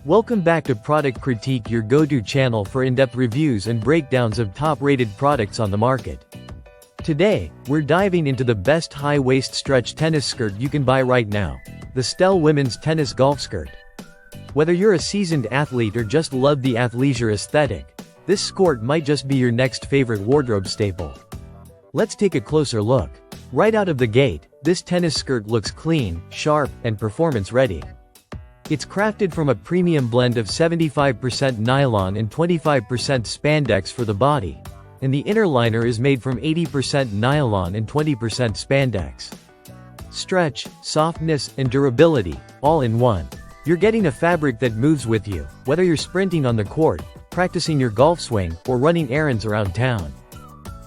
Welcome back to Product Critique, your go-to channel for in-depth reviews and breakdowns of top-rated products on the market. Today, we're diving into the best high-waist stretch tennis skirt you can buy right now, the Stelle Women's Tennis Golf Skirt. Whether you're a seasoned athlete or just love the athleisure aesthetic, this skirt might just be your next favorite wardrobe staple. Let's take a closer look. Right out of the gate, this tennis skirt looks clean, sharp, and performance-ready. It's crafted from a premium blend of 75% nylon and 25% spandex for the body, and the inner liner is made from 80% nylon and 20% spandex. Stretch, softness, and durability, all in one. You're getting a fabric that moves with you, whether you're sprinting on the court, practicing your golf swing, or running errands around town.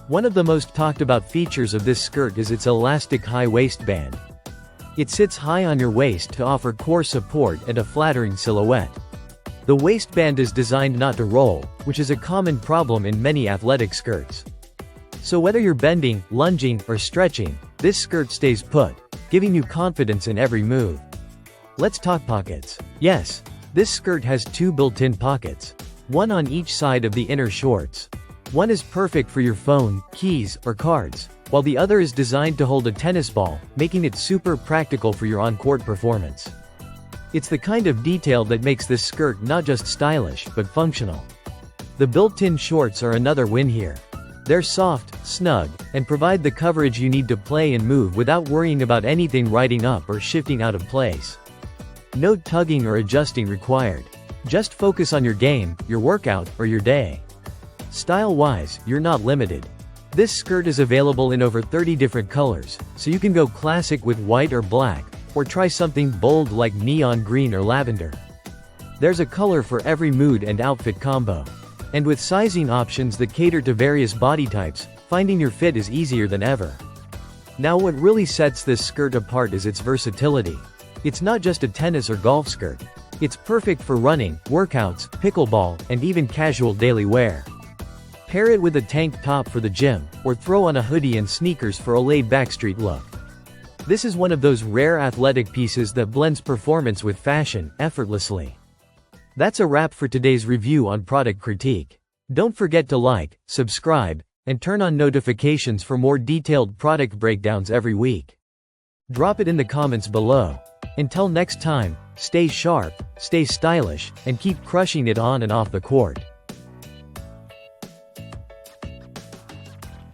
One of the most talked about features of this skirt is its elastic high waistband. It sits high on your waist to offer core support and a flattering silhouette. The waistband is designed not to roll, which is a common problem in many athletic skirts. So whether you're bending, lunging, or stretching, this skirt stays put, giving you confidence in every move. Let's talk pockets. Yes, this skirt has two built-in pockets, one on each side of the inner shorts. One is perfect for your phone, keys, or cards, while the other is designed to hold a tennis ball, making it super practical for your on-court performance. It's the kind of detail that makes this skirt not just stylish, but functional. The built-in shorts are another win here. They're soft, snug, and provide the coverage you need to play and move without worrying about anything riding up or shifting out of place. No tugging or adjusting required. Just focus on your game, your workout, or your day. Style-wise, you're not limited. This skirt is available in over 30 different colors, so you can go classic with white or black, or try something bold like neon green or lavender. There's a color for every mood and outfit combo. And with sizing options that cater to various body types, finding your fit is easier than ever. Now what really sets this skirt apart is its versatility. It's not just a tennis or golf skirt. It's perfect for running, workouts, pickleball, and even casual daily wear. Pair it with a tank top for the gym, or throw on a hoodie and sneakers for a laid-back street look. This is one of those rare athletic pieces that blends performance with fashion, effortlessly. That's a wrap for today's review on Product Critique. Don't forget to like, subscribe, and turn on notifications for more detailed product breakdowns every week. Drop it in the comments below. Until next time, stay sharp, stay stylish, and keep crushing it on and off the court.